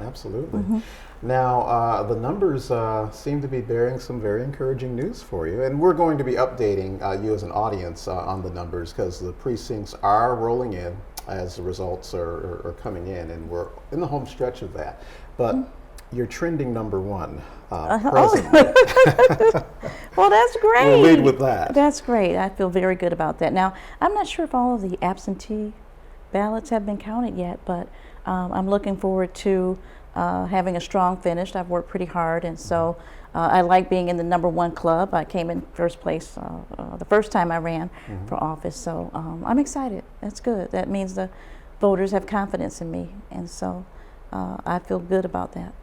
Absolutely. Now, the numbers seem to be bearing some very encouraging news for you, and we're going to be updating you as an audience on the numbers because the precincts are rolling in as the results are coming in, and we're in the home stretch of that. But you're trending number one presently. Well, that's great. We'll lead with that. That's great. I feel very good about that. Now, I'm not sure if all of the absentee ballots have been counted yet, but I'm looking forward to having a strong finish. I've worked pretty hard, and so I like being in the number one club. I came in first place the first time I ran for office, so I'm excited. That's good. That means the voters have confidence in me, and so I feel good about that.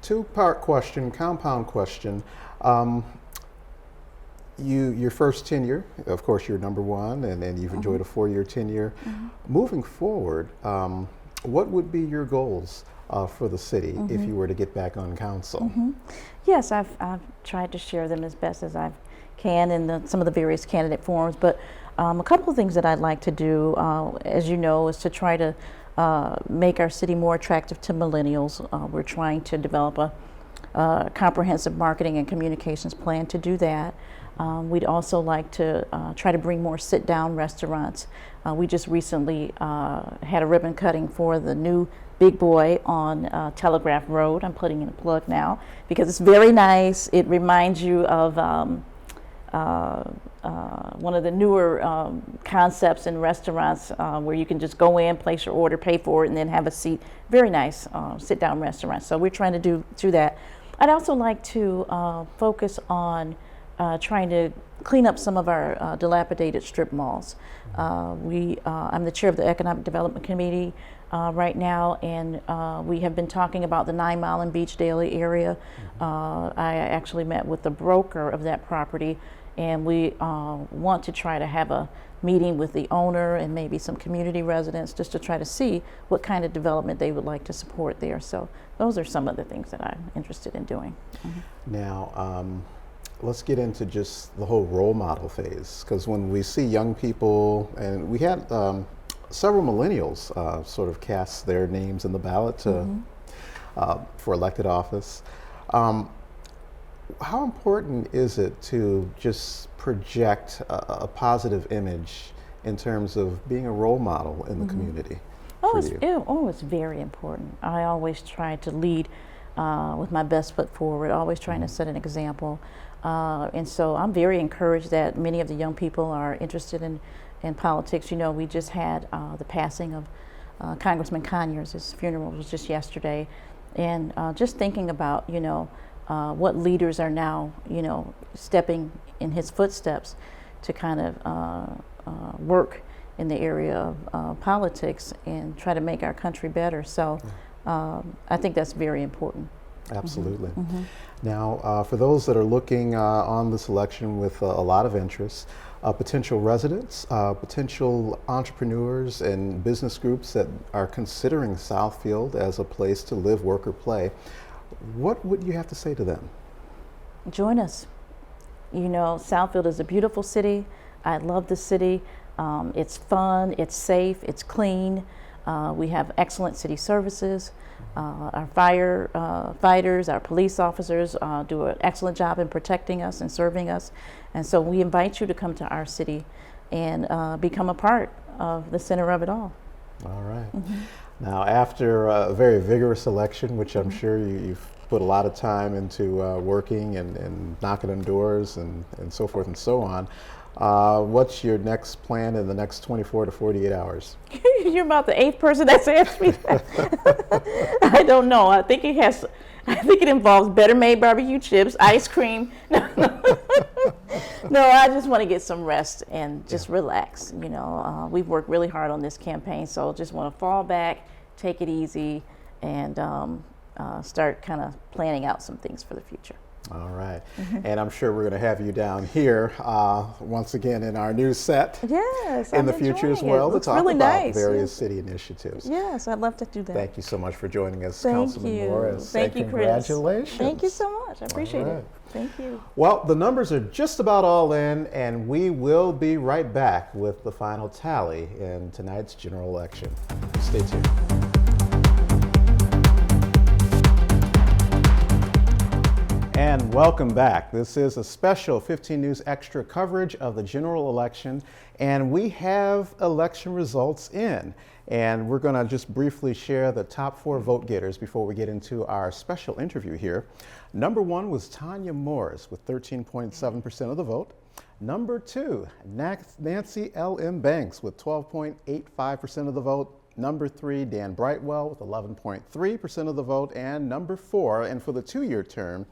Two-part question, compound question. Your first tenure, of course, you're number one, and then you've enjoyed a 4-year tenure. Moving forward, what would be your goals for the city if you were to get back on council? Yes, I've tried to share them as best as I can in some of the various candidate forums, but a couple of things that I'd like to do, as you know, is to try to make our city more attractive to millennials. We're trying to develop a comprehensive marketing and communications plan to do that. We'd also like to try to bring more sit-down restaurants. We just recently had a ribbon cutting for the new Big Boy on Telegraph Road. I'm putting in a plug now because it's very nice. It reminds you of one of the newer concepts in restaurants where you can just go in, place your order, pay for it, and then have a seat. Very nice sit-down restaurant. So we're trying to do that. I'd also like to focus on trying to clean up some of our dilapidated strip malls. I'm the chair of the Economic Development Committee right now, and we have been talking about the 9 Mile and Beach Daily area. I actually met with the broker of that property, and we want to try to have a meeting with the owner and maybe some community residents just to try to see what kind of development they would like to support there. So those are some of the things that I'm interested in doing. Now, let's get into just the whole role model phase, because when we see young people, and we had several millennials sort of cast their names in the ballot for elected office. How important is it to just project a positive image in terms of being a role model in the community? It's very important. I always try to lead with my best foot forward, always trying to set an example. And so I'm very encouraged that many of the young people are interested in in politics. You know, we just had the passing of Congressman Conyers. His funeral was just yesterday. And just thinking about, you know, what leaders are now, you know, stepping in his footsteps to kind of work in the area of politics and try to make our country better. So I think that's very important. Absolutely. Now, for those that are looking on this election with a lot of interest, potential residents, potential entrepreneurs and business groups that are considering Southfield as a place to live, work, or play, what would you have to say to them? Join us. You know, Southfield is a beautiful city. I love the city. It's fun, it's safe, it's clean. We have excellent city services. Our firefighters, our police officers do an excellent job in protecting us and serving us. And so we invite you to come to our city and become a part of the center of it all. All right. Now, after a very vigorous election, which I'm sure you've put a lot of time into working and knocking on doors and so forth and so on, what's your next plan in the next 24 to 48 hours? You're about the 8th person that's asked me that. I don't know. I think it involves better made barbecue chips, ice cream. No, I just want to get some rest and just relax. You know, we've worked really hard on this campaign, so just want to fall back, take it easy, and start kind of planning out some things for the future. All right. And I'm sure we're going to have you down here once again in our new set. Yes, in the future as well to talk really about nice. various city initiatives. Yes, I'd love to do that. Thank you so much for joining us, Thank Councilman you. Morris. Thank and you, Chris. congratulations. Thank you so much. I appreciate All right. it. Thank you. Well, the numbers are just about all in, and we will be right back with the final tally in tonight's general election. Stay tuned. And welcome back. This is a special 15 News Extra coverage of the general election, and we have election results in. And we're going to just briefly share the top 4 vote getters before we get into our special interview here. Number 1 was Tanya Morris with 13.7% of the vote. Number 2, Nancy L.M. Banks with 12.85% of the vote. Number 3, Dan Brightwell with 11.3% of the vote. And number 4, and for the 2-year term,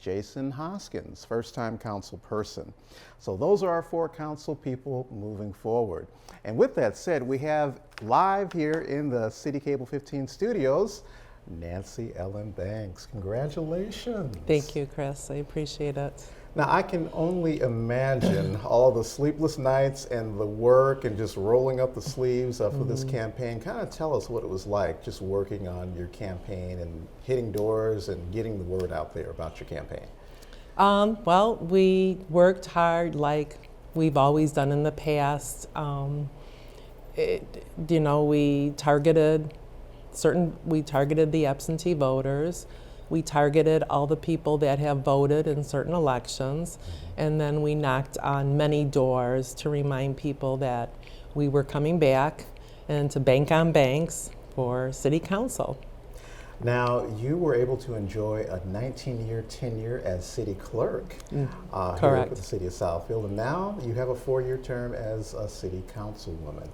Jason Hoskins, first-time council person. So those are our 4 council people moving forward. And with that said, we have live here in the City Cable 15 studios, Nancy Ellen Banks. Congratulations. Thank you, Chris. I appreciate it. Now, I can only imagine all the sleepless nights and the work and just rolling up the sleeves for this campaign. Kind of tell us what it was like just working on your campaign and hitting doors and getting the word out there about your campaign. Well, we worked hard like we've always done in the past. You know, we targeted the absentee voters. We targeted all the people that have voted in certain elections, and then we knocked on many doors to remind people that we were coming back and to bank on Banks for City Council. Now, you were able to enjoy a 19-year tenure as city clerk here Correct. at the City of Southfield, and now you have a 4-year term as a city councilwoman.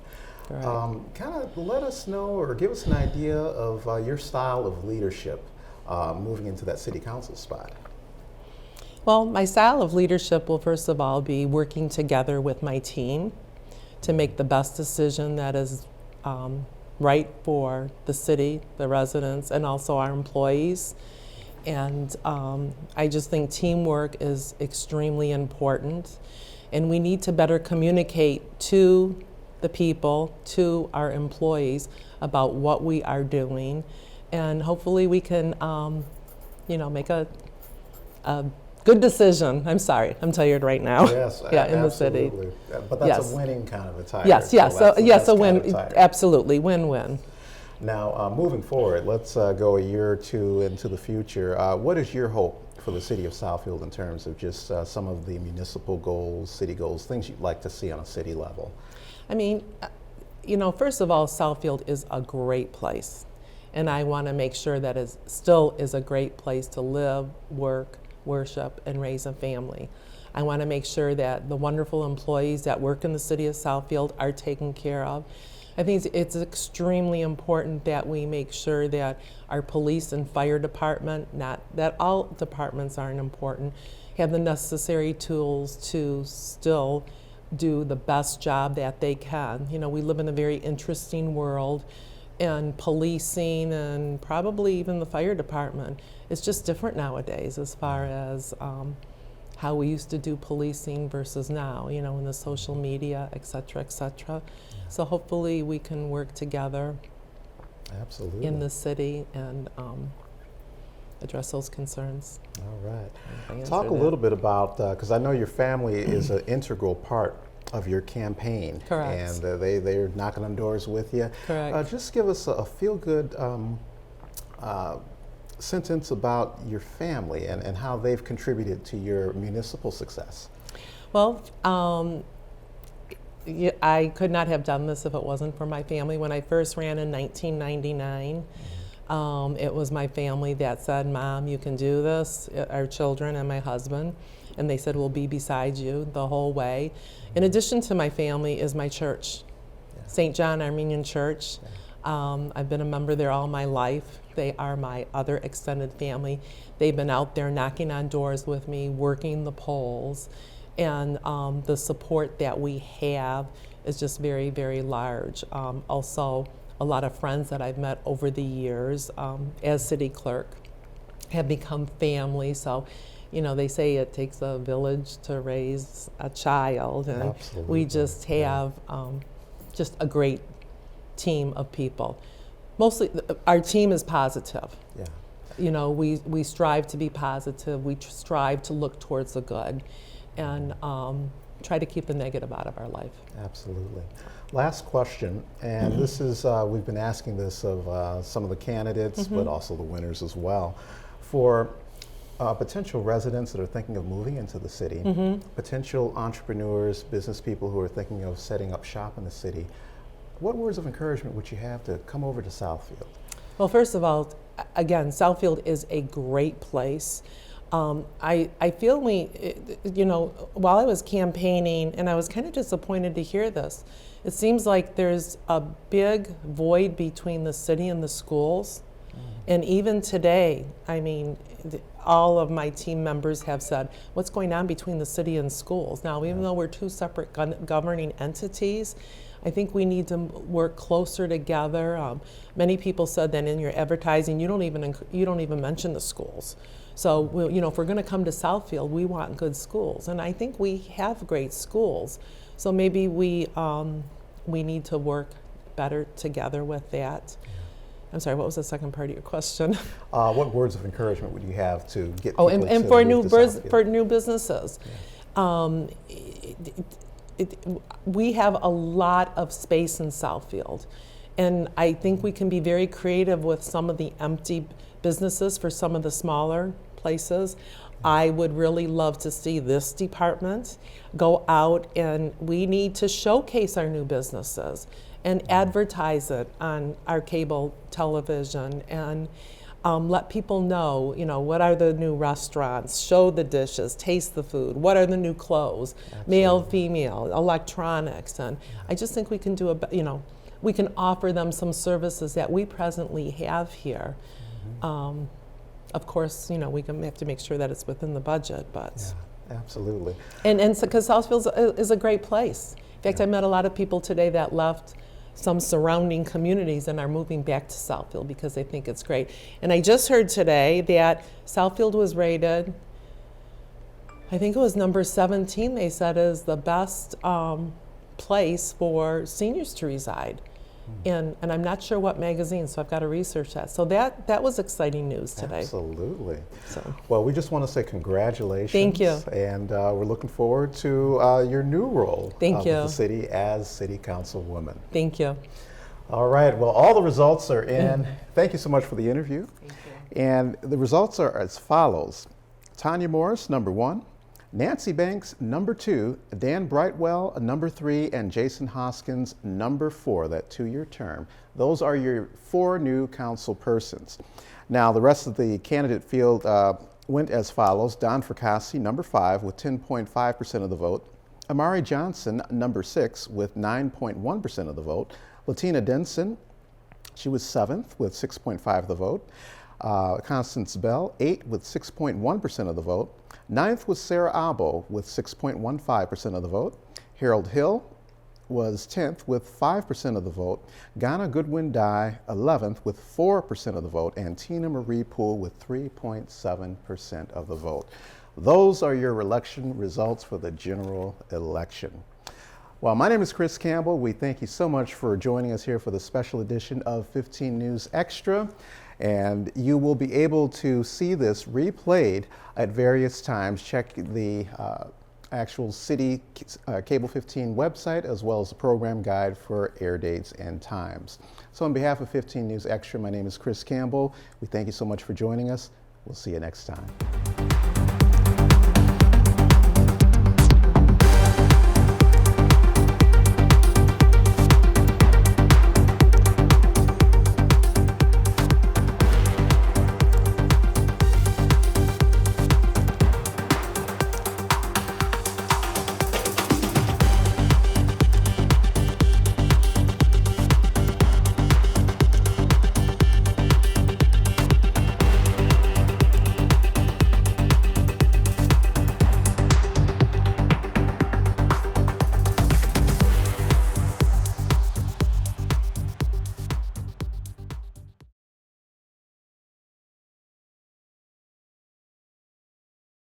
Kind of let us know or give us an idea of your style of leadership moving into that city council spot. Well, my style of leadership will first of all be working together with my team to make the best decision that is right for the city, the residents, and also our employees. And I just think teamwork is extremely important, and we need to better communicate to the people, to our employees, about what we are doing, and hopefully we can, you know, make a good decision. I'm sorry, I'm tired right now. Yes, yeah, in the city. But that's a winning kind of attire. Yes, yes, so yes, a win. Absolutely, win-win. Now, moving forward, let's go a year or 2 into the future. What is your hope for the city of Southfield in terms of just some of the municipal goals, city goals, things you'd like to see on a city level? I mean, you know, first of all, Southfield is a great place, and I want to make sure that it still is a great place to live, work, worship, and raise a family. I want to make sure that the wonderful employees that work in the city of Southfield are taken care of. I think it's extremely important that we make sure that our police and fire department, not that all departments aren't important, have the necessary tools to still do the best job that they can. You know, we live in a very interesting world, and policing and probably even the fire department is just different nowadays as far as how we used to do policing versus now, you know, in the social media, et cetera, et cetera. So hopefully we can work together Absolutely. in the city and address those concerns. All right. Answer Talk a that. little bit about, because I know your family is an integral part of your campaign. Correct. And they're knocking on doors with you. Correct. Just give us a feel-good sentence about your family and how they've contributed to your municipal success. Well, I could not have done this if it wasn't for my family. When I first ran in 1999, it was my family that said, "Mom, you can do this," our children and my husband. And they said, "We'll be beside you the whole way." In addition to my family is my church, St. John Armenian Church. I've been a member there all my life. They are my other extended family. They've been out there knocking on doors with me, working the polls. And the support that we have is just very, very large. Also, a lot of friends that I've met over the years as city clerk have become family. So, you know, they say it takes a village to raise a child, and Absolutely. we just have just a great team of people. Mostly, our team is positive. Yeah. You know, we strive to be positive. We strive to look towards the good, and try to keep the negative out of our life. Absolutely. Last question, and this is, we've been asking this of some of the candidates, but also the winners as well. For potential residents that are thinking of moving into the city, potential entrepreneurs, business people who are thinking of setting up shop in the city, what words of encouragement would you have to come over to Southfield? Well, first of all, again, Southfield is a great place. I feel you know, while I was campaigning, and I was kind of disappointed to hear this, it seems like there's a big void between the city and the schools. And even today, I mean, all of my team members have said, what's going on between the city and schools? Now, even though we're two separate governing entities, I think we need to work closer together. Many people said that in your advertising, you don't even mention the schools. So, you know, if we're going to come to Southfield, we want good schools, and I think we have great schools. So maybe we need to work better together with that. I'm sorry, what was the second part of your question? What words of encouragement would you have to get people and to for move to Southfield? for new businesses. We have a lot of space in Southfield, and I think we can be very creative with some of the empty businesses for some of the smaller places. I would really love to see this department go out, and we need to showcase our new businesses and advertise it on our cable television, and let people know, you know, what are the new restaurants, show the dishes, taste the food, what are the new clothes, male, female, electronics. And I just think we can do you know, we can offer them some services that we presently have here. Of course, you know, we have to make sure that it's within the budget, but. Yeah, absolutely. And because Southfield is a great place. In fact, I met a lot of people today that left some surrounding communities and are moving back to Southfield because they think it's great. And I just heard today that Southfield was rated, I think it was number 17, they said, is the best place for seniors to reside. And I'm not sure what magazine, so I've got to research that. So that was exciting news today. Absolutely. So. Well, we just want to say congratulations. Thank you. And we're looking forward to your new role Thank with you. the city as City Councilwoman. Thank you. All right. Well, all the results are in. Thank you so much for the interview. Thank you. And the results are as follows. Tanya Morris, number 1. Nancy Banks, number 2, Dan Brightwell, number 3, and Jason Hoskins, number 4, that 2-year term. Those are your 4 new council persons. Now, the rest of the candidate field went as follows. Don Fracassi, number 5, with 10.5% of the vote. Amari Johnson, number 6, with 9.1% of the vote. Latina Denson, she was 7th with 6.5% of the vote. Constance Bell, 8 with 6.1% of the vote. 9th was Sarah Abo with 6.15% of the vote. Harold Hill was 10th with 5% of the vote. Ghana Goodwin Dye, 11th with 4% of the vote. And Tina Marie Poole with 3.7% of the vote. Those are your election results for the general election. Well, my name is Chris Campbell. We thank you so much for joining us here for the special edition of 15 News Extra. And you will be able to see this replayed at various times. Check the actual City Cable 15 website, as well as the program guide for air dates and times. So on behalf of 15 News Extra, my name is Chris Campbell. We thank you so much for joining us. We'll see you next time.